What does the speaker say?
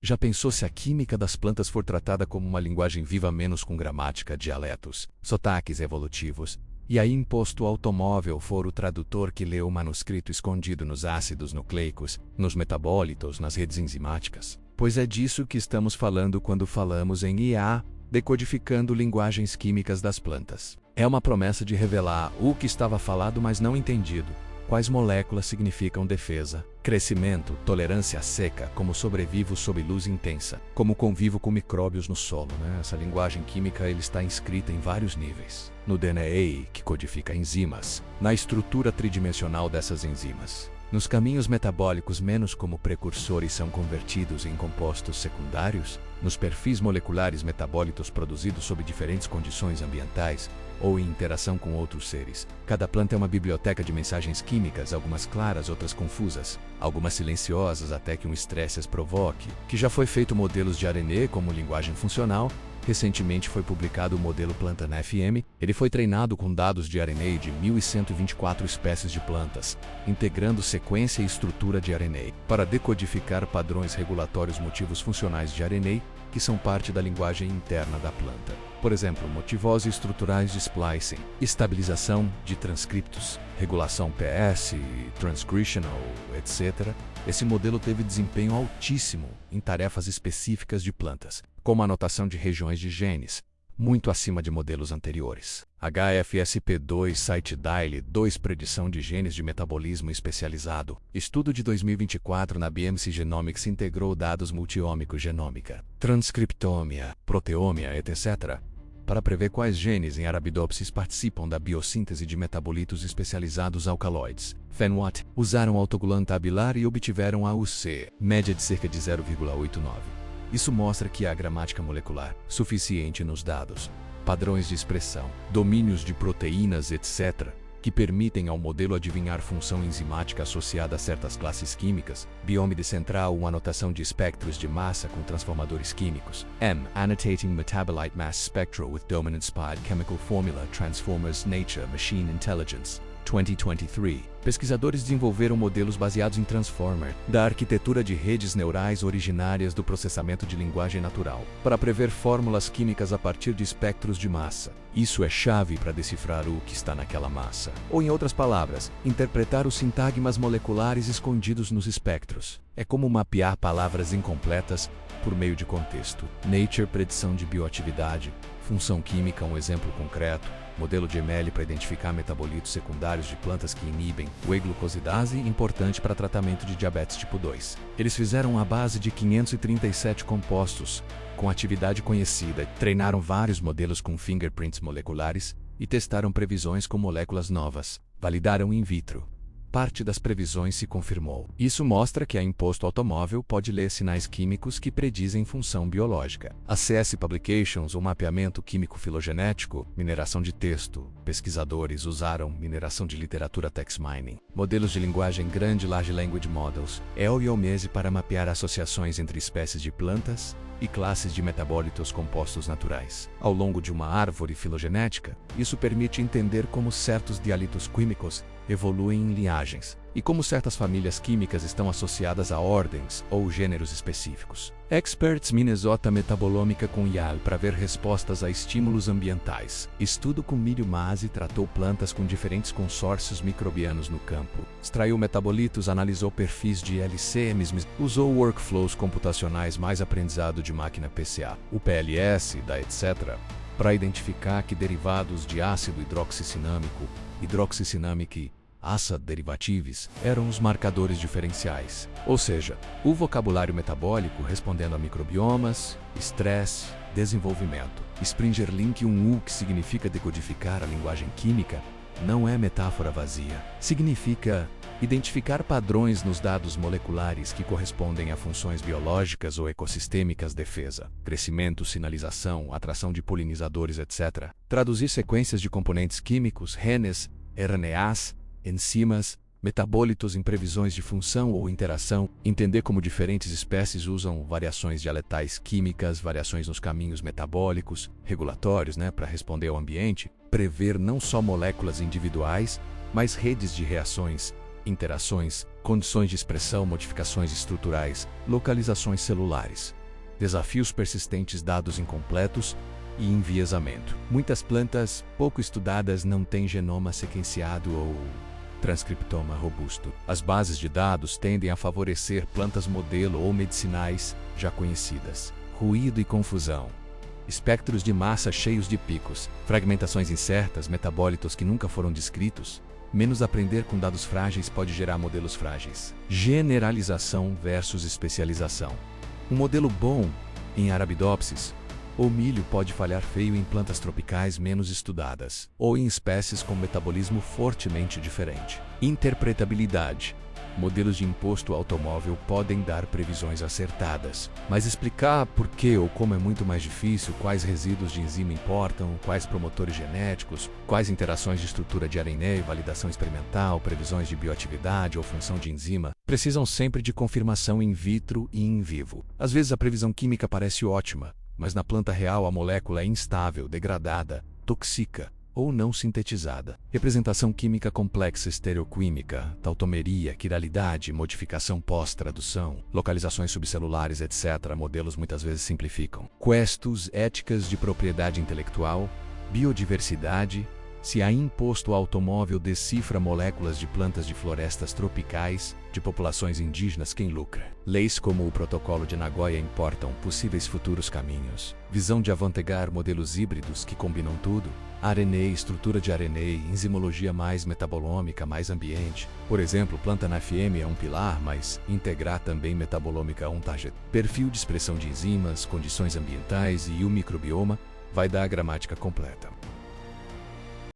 Já pensou se a química das plantas for tratada como uma linguagem viva, menos com gramática, dialetos, sotaques evolutivos, e aí imposto o automóvel for o tradutor que lê o manuscrito escondido nos ácidos nucleicos, nos metabólitos, nas redes enzimáticas? Pois é disso que estamos falando quando falamos em IA, decodificando linguagens químicas das plantas. É uma promessa de revelar o que estava falado, mas não entendido. Quais moléculas significam defesa, crescimento, tolerância à seca, como sobrevivo sob luz intensa, como convivo com micróbios no solo, Essa linguagem química está inscrita em vários níveis. No DNA, que codifica enzimas, na estrutura tridimensional dessas enzimas, nos caminhos metabólicos, menos como precursores são convertidos em compostos secundários, nos perfis moleculares metabólitos produzidos sob diferentes condições ambientais ou em interação com outros seres. Cada planta é uma biblioteca de mensagens químicas, algumas claras, outras confusas, algumas silenciosas até que um estresse as provoque, que já foi feito modelos de RNA como linguagem funcional. Recentemente foi publicado o modelo Planta-FM. Ele foi treinado com dados de RNA de 1.124 espécies de plantas, integrando sequência e estrutura de RNA, para decodificar padrões regulatórios, motivos funcionais de RNA, que são parte da linguagem interna da planta. Por exemplo, motivose estruturais de splicing, estabilização de transcriptos, regulação PS, transcriptional, etc. Esse modelo teve desempenho altíssimo em tarefas específicas de plantas, como a anotação de regiões de genes, muito acima de modelos anteriores. HFSP2 Site Daily 2 Predição de genes de metabolismo especializado. Estudo de 2024 na BMC Genomics integrou dados multiômicos, genômica, transcriptômia, proteômia, etc., para prever quais genes em Arabidopsis participam da biossíntese de metabolitos especializados alcaloides. FenWatt usaram autoglucan tabilar e obtiveram AUC, média de cerca de 0,89. Isso mostra que há gramática molecular suficiente nos dados, padrões de expressão, domínios de proteínas, etc., que permitem ao modelo adivinhar função enzimática associada a certas classes químicas, biômide central, uma anotação de espectros de massa com transformadores químicos. Annotating Metabolite Mass Spectral with Dominant Spot Chemical Formula Transformers Nature Machine Intelligence 2023. Pesquisadores desenvolveram modelos baseados em Transformer, da arquitetura de redes neurais originárias do processamento de linguagem natural, para prever fórmulas químicas a partir de espectros de massa. Isso é chave para decifrar o que está naquela massa. Ou, em outras palavras, interpretar os sintagmas moleculares escondidos nos espectros. É como mapear palavras incompletas por meio de contexto. Nature, predição de bioatividade. Função química, um exemplo concreto. Modelo de ml para identificar metabolitos secundários de plantas que inibem o E-glucosidase, importante para tratamento de diabetes tipo 2. Eles fizeram a base de 537 compostos com atividade conhecida, treinaram vários modelos com fingerprints moleculares e testaram previsões com moléculas novas. Validaram in vitro. Parte das previsões se confirmou. Isso mostra que a imposto automóvel pode ler sinais químicos que predizem função biológica. CS Publications, o mapeamento químico filogenético, mineração de texto. Pesquisadores usaram mineração de literatura text mining. Modelos de linguagem grande Large Language Models, EL e OMESE para mapear associações entre espécies de plantas e classes de metabólitos compostos naturais. Ao longo de uma árvore filogenética, isso permite entender como certos dialitos químicos evoluem em linhagens, e como certas famílias químicas estão associadas a ordens ou gêneros específicos. Experts Minnesota Metabolômica com IAL para ver respostas a estímulos ambientais. Estudo com Mírio Masi tratou plantas com diferentes consórcios microbianos no campo. Extraiu metabolitos, analisou perfis de LCMs, usou workflows computacionais mais aprendizado de máquina PCA, o PLS, da etc., para identificar que derivados de ácido hidroxicinâmico, hidroxicinamic acid derivatives eram os marcadores diferenciais, ou seja, o vocabulário metabólico respondendo a microbiomas, estresse, desenvolvimento. Springer Link 1U, que significa decodificar a linguagem química, não é metáfora vazia. Significa identificar padrões nos dados moleculares que correspondem a funções biológicas ou ecossistêmicas, defesa, crescimento, sinalização, atração de polinizadores, etc. Traduzir sequências de componentes químicos, RNAs, RNAs, enzimas, metabólitos em previsões de função ou interação, entender como diferentes espécies usam variações dialetais químicas, variações nos caminhos metabólicos, regulatórios, para responder ao ambiente, prever não só moléculas individuais, mas redes de reações, interações, condições de expressão, modificações estruturais, localizações celulares. desafios persistentes, dados incompletos e enviesamento. Muitas plantas pouco estudadas não têm genoma sequenciado ou transcriptoma robusto. As bases de dados tendem a favorecer plantas modelo ou medicinais já conhecidas. Ruído e confusão. Espectros de massa cheios de picos, fragmentações incertas, metabólitos que nunca foram descritos. Menos aprender com dados frágeis pode gerar modelos frágeis. Generalização versus especialização. Um modelo bom em Arabidopsis ou milho pode falhar feio em plantas tropicais menos estudadas, ou em espécies com metabolismo fortemente diferente. Interpretabilidade. Modelos de imposto automóvel podem dar previsões acertadas, mas explicar por que ou como é muito mais difícil, quais resíduos de enzima importam, quais promotores genéticos, quais interações de estrutura de RNA, validação experimental, previsões de bioatividade ou função de enzima, precisam sempre de confirmação in vitro e in vivo. Às vezes a previsão química parece ótima, mas na planta real a molécula é instável, degradada, tóxica ou não sintetizada. Representação química complexa estereoquímica, tautomeria, quiralidade, modificação pós-tradução, localizações subcelulares, etc. Modelos muitas vezes simplificam. Questos, éticas de propriedade intelectual, biodiversidade. Se há imposto automóvel decifra moléculas de plantas de florestas tropicais, de populações indígenas, quem lucra? Leis como o Protocolo de Nagoya importam possíveis futuros caminhos. Visão de avantegar modelos híbridos que combinam tudo. RNA, estrutura de RNA, enzimologia mais metabolômica, mais ambiente. Por exemplo, planta na FM é um pilar, mas integrar também metabolômica é um target. Perfil de expressão de enzimas, condições ambientais e o microbioma vai dar a gramática completa.